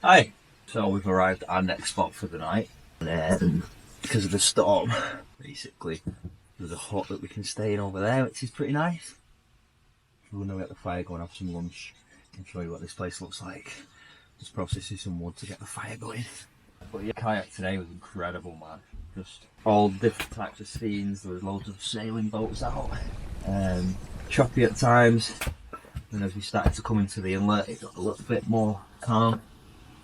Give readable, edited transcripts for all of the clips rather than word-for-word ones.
Hi. So we've arrived at our next spot for the night. And because of the storm, basically, there's a hut that we can stay in over there, which is pretty nice. We're going to get the fire going, have some lunch, and show you what this place looks like. Just processing some wood to get the fire going. But yeah, kayak today was incredible, man. Just all different types of scenes. There was loads of sailing boats out. Choppy at times. And as we started to come into the inlet, it got a little bit more calm.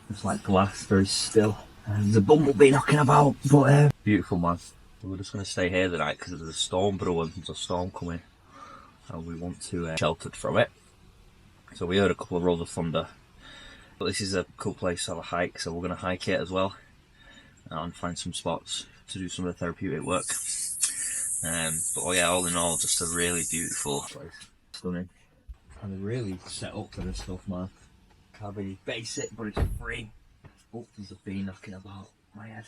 It's like glass, very still. And there's a bumblebee knocking about, but beautiful, man. We're just going to stay here tonight because there's a storm brewing. There's a storm coming, and we want to sheltered from it. So we heard a couple of rolls of thunder, but this is a cool place to have a hike, so we're going to hike it as well and find some spots to do some of the therapeutic work. But oh yeah, all in all, just a really beautiful place. Stunning. And they're really set up for this stuff, man. Cabin is basic, but it's free. Oh, there's a bee knocking about my head.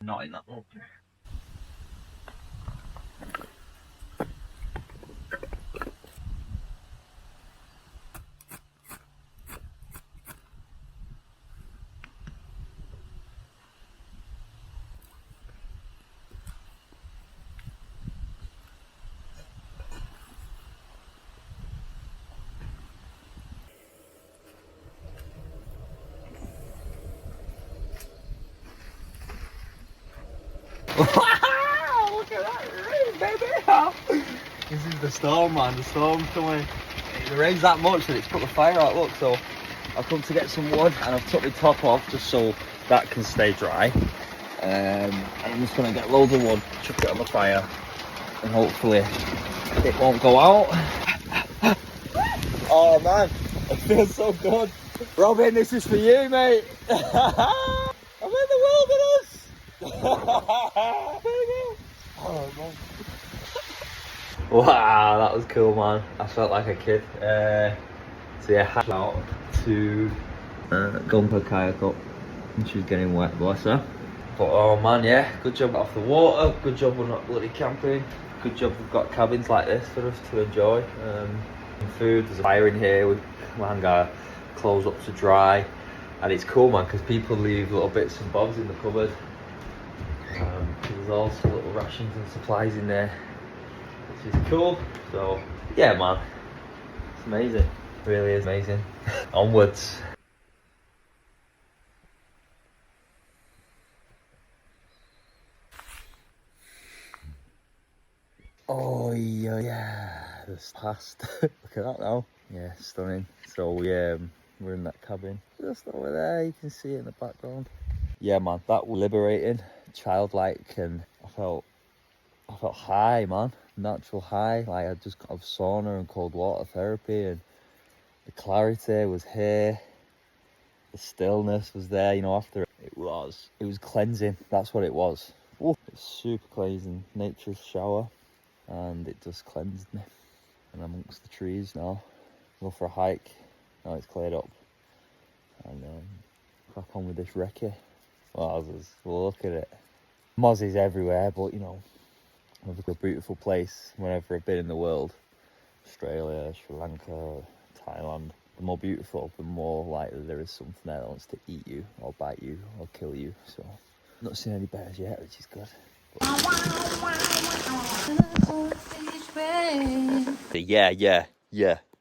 Not in that one. Wow! Look at that rain, baby! This is the storm, man. The storm's coming. The rain's that much that it's put the fire out. Look, so I've come to get some wood and I've took my top off just so that can stay dry. And I'm just gonna get loads of wood, chuck it on the fire, and hopefully it won't go out. Oh man, it feels so good. Robin, this is for you, mate. I'm in the wilderness. Oh, man. Wow, that was cool, man. I felt like a kid. So yeah, head out to go and put kayak up, and she's getting wet, bless her. But oh man, yeah, good job off the water. Good job we're not bloody camping. Good job we've got cabins like this for us to enjoy. Food, there's a fire in here. We hang our clothes up to dry, and it's cool, man, because people leave little bits and bobs in the cupboard. There's also little rations and supplies in there, which is cool. So yeah, man, it's amazing. It really is amazing. Onwards. Oh yeah, this past. Look at that now. Yeah, stunning. So we're in that cabin just over there. You can see it in the background. Yeah, man, that was liberating, childlike, and I felt high, man. Natural high. Like I just got off sauna and cold water therapy, and the clarity was here. The stillness was there. You know, after it was cleansing. That's what it was. Ooh, it's super cleansing. Nature's shower. And it just cleansed me. And I'm amongst the trees now. Go for a hike. Now it's cleared up. And crack on with this recce. Well, look at it. Mozzies everywhere, but you know, a beautiful place whenever I've been in the world. Australia, Sri Lanka, Thailand. The more beautiful, the more likely there is something there that wants to eat you, or bite you, or kill you. So, not seen any bears yet, which is good.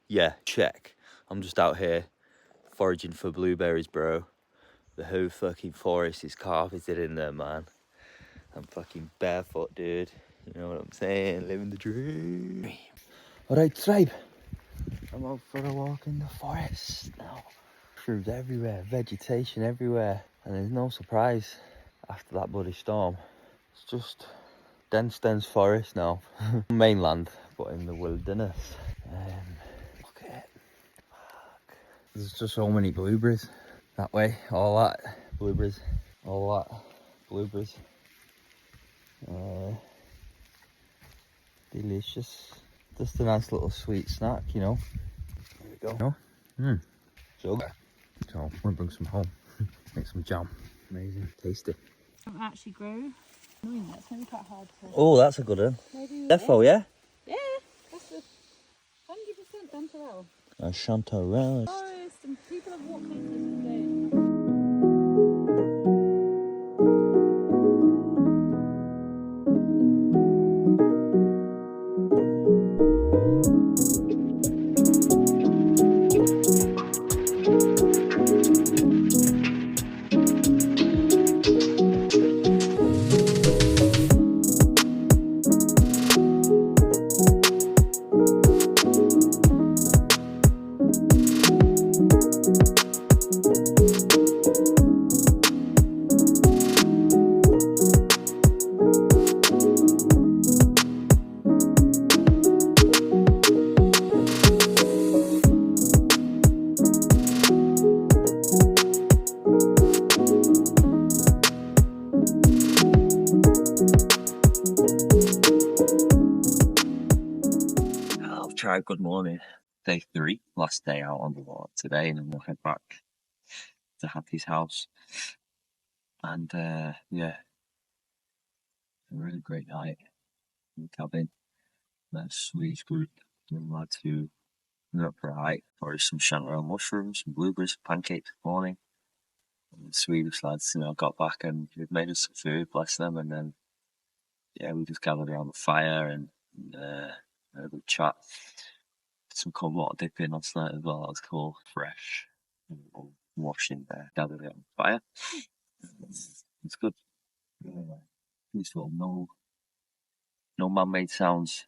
Yeah, check. I'm just out here foraging for blueberries, bro. The whole fucking forest is carpeted in there, man. I'm fucking barefoot, dude. You know what I'm saying? Living the dream. Alright, tribe. I'm out for a walk in the forest now. Fruit everywhere, vegetation everywhere. And there's no surprise after that bloody storm. It's just dense forest now. Mainland, but in the wilderness. Look at it. Fuck. There's just so many blueberries. That way, all that. Blueberries. All that. Blueberries. Delicious. Just a nice little sweet snack, you know. There we go. So good. So I'm gonna bring some home. Make some jam. Amazing. Tasty. Don't actually grow. That's maybe quite hard to. Oh, that's a good one. Defo, yeah? Yeah, that's a 100% done to well. A chanterelle. Forest, and people have walked into this all day. Right, good morning. Day 3, last day out on the water today, and then we'll head back to Hattie's house. And yeah, a really great night in the cabin. Met a Swedish group, the lads who went up for a hike, ordered some chanterelle mushrooms, some blueberries, pancakes this morning. And the Swedish lads, got back and they'd made us some food, bless them, and then we just gathered around the fire and had a good chat. Some cold water dipping last night as well. That was cool, fresh. Washing there, gathered it on fire. It's good. Peaceful. No man-made sounds.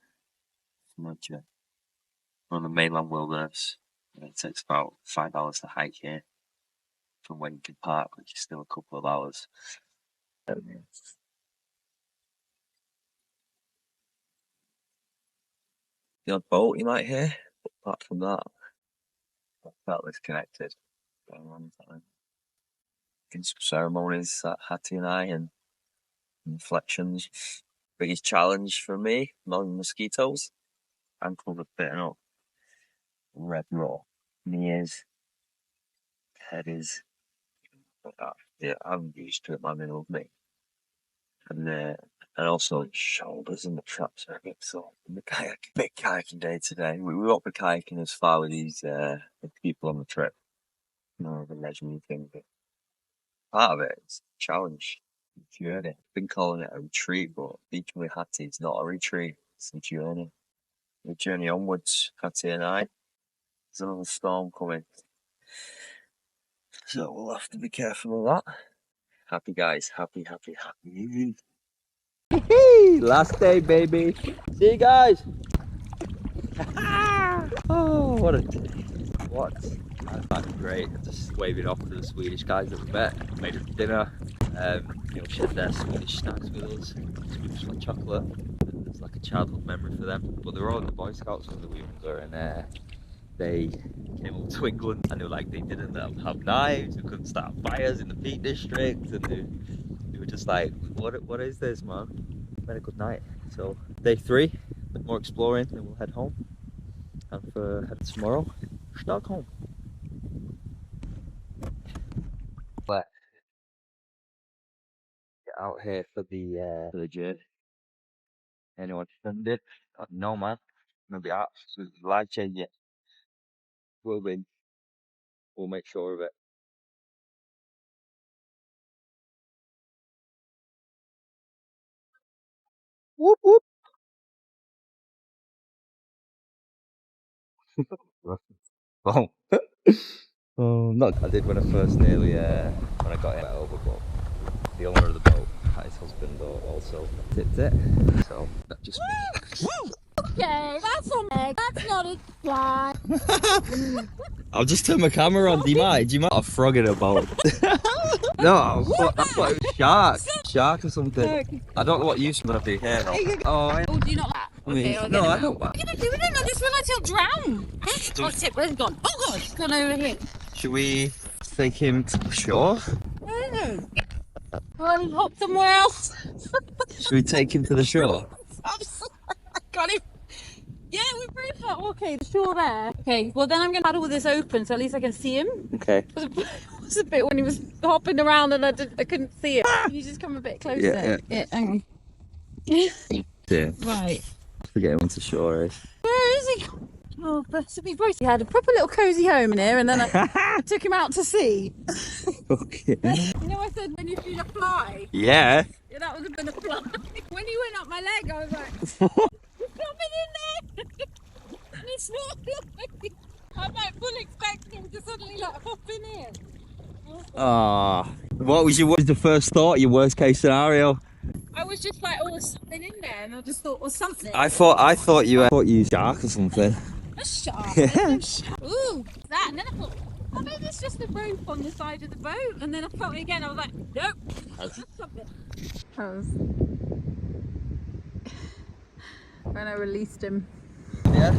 Much on the mainland wilderness. It takes about 5 hours to hike here from Wellbeing Park, which is still a couple of hours. The odd boat you might hear, but apart from that, I felt disconnected. In some ceremonies that Hattie and I and reflections. Biggest challenge for me, mosquitoes. Ankles are bitten up. Red raw. Knees. Head is. Yeah, I'm used to it, man. They love me. And also shoulders and the traps are a bit sore. The kayak, big kayaking day today. We won't be kayaking as far with these people on the trip. No, the measurement thing, but part of it is a challenge. Journey. I've been calling it a retreat, but beaching with Hattie is not a retreat. It's a journey. The journey onwards, Hattie and I. There's another storm coming, so we'll have to be careful of that. Happy guys, happy. Last day, baby. See you guys. Oh, what a day. What? That's great. Just waving off to the Swedish guys that we met. Made us dinner. Shared their Swedish snacks with us. Swedish hot chocolate. It's like a childhood memory for them. But they were all in the Boy Scouts when they were younger, and they came up to England and they were like, they didn't have knives, they couldn't start fires in the Peak District, and they were just like, what is this, man? We had a good night. So day 3, a bit more exploring, then we'll head home. And for tomorrow, Stockholm. But get out here for the journey. Anyone done it? No, man. Maybe absolutely life changing. Will be. We'll make sure of it. Whoop whoop. Oh. Not. I did when I first nearly when I got it over, but the owner of the boat, his husband, also tipped it. So that just me. Okay, that's a meg. That's not a fly. I'll just turn my camera on. Do you mind? A frog in a boat. No, I thought it was shark or something. I don't know what use I'm gonna be here. Oh, do you not that? Okay, I no, I don't. What are you doing? I just realised he'll drown. Oh, tip, where's he gone? Oh god, he's gone over here. Should we take him to the shore? Well, he hopped somewhere else. Should we take him to the shore? Got him. Yeah, we both thought, okay, the shore there. Okay, well then I'm going to paddle with this open so at least I can see him. Okay. It was a bit when he was hopping around and I couldn't see him. Can you just come a bit closer? Yeah, hang on. Yeah. Right. Forget once the shore is. Where is he? Oh, bless him. He had a proper little cosy home in here and then I took him out to sea. Okay. You know I said when you feed a fly? Yeah. Yeah, that was a bit of fly. When he went up my leg, I was like, he's coming in there! And he swallowed me. I'm like full expecting him to suddenly like hop in here. What was the first thought, your worst case scenario? I was just like, oh, there's something in there, and I just thought, well, something. I thought you were shark or something. A shark. Yeah. Ooh, that, and then I thought, oh, maybe it's just a rope on the side of the boat, and then I felt it again, I was like, nope, that's something. That was when I released him. Yeah.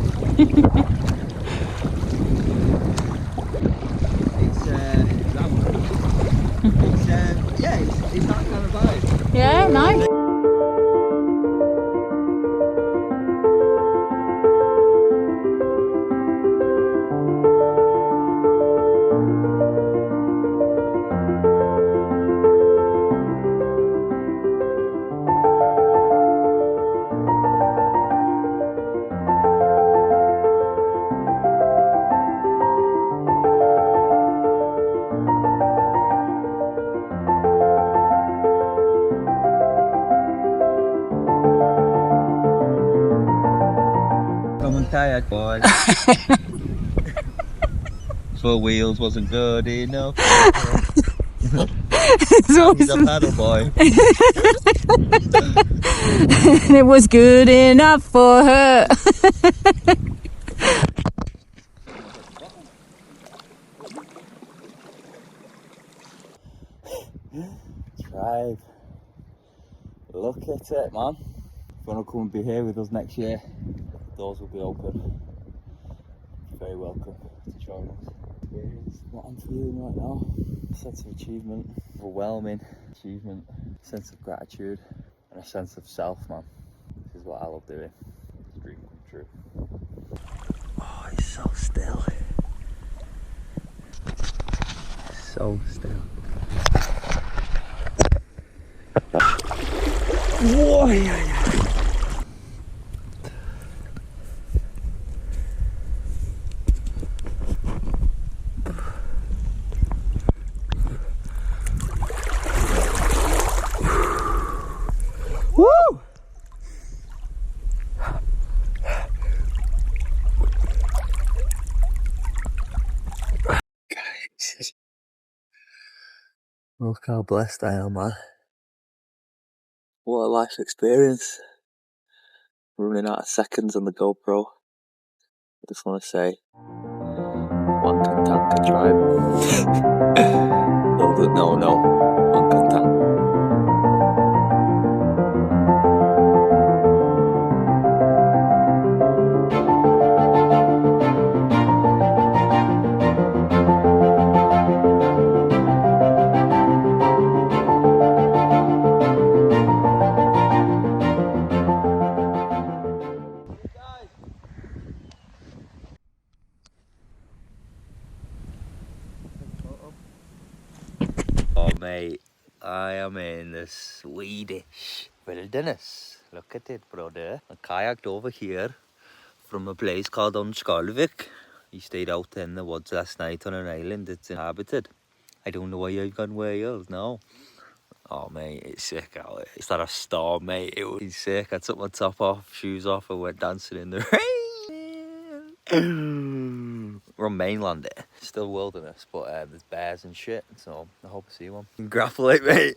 It's that kind of vibe. Yeah, nice. kayak, boy. 4 wheels wasn't good enough. He's a paddle boy. It was good enough for her. Tribe. Look at it, man. If you want to come and be here with us next year, doors will be open. You're very welcome to join us. Here's what I'm feeling right now. A sense of achievement, overwhelming achievement, sense of gratitude, and a sense of self, man. This is what I love doing. It's a dream come true. Oh, it's so still. So still. Whoa, yeah. Woo! Guys, look how blessed I am, man. What a life experience. We're running out of seconds on the GoPro. I just want to say, one Kantanka tribe. No, one Kantanka. Oh mate, I am in the Swedish wilderness. Look at it, brother. I kayaked over here from a place called Unskalvik. We stayed out in the woods last night on an island that's inhabited. I don't know why I've gone Wales now. Oh mate, it's sick out here. It's not a storm, mate. It was sick. I took my top off, shoes off, and went dancing in the rain. We're on mainland here. Still wilderness, but there's bears and shit, so I hope I see one. Grapple it, mate.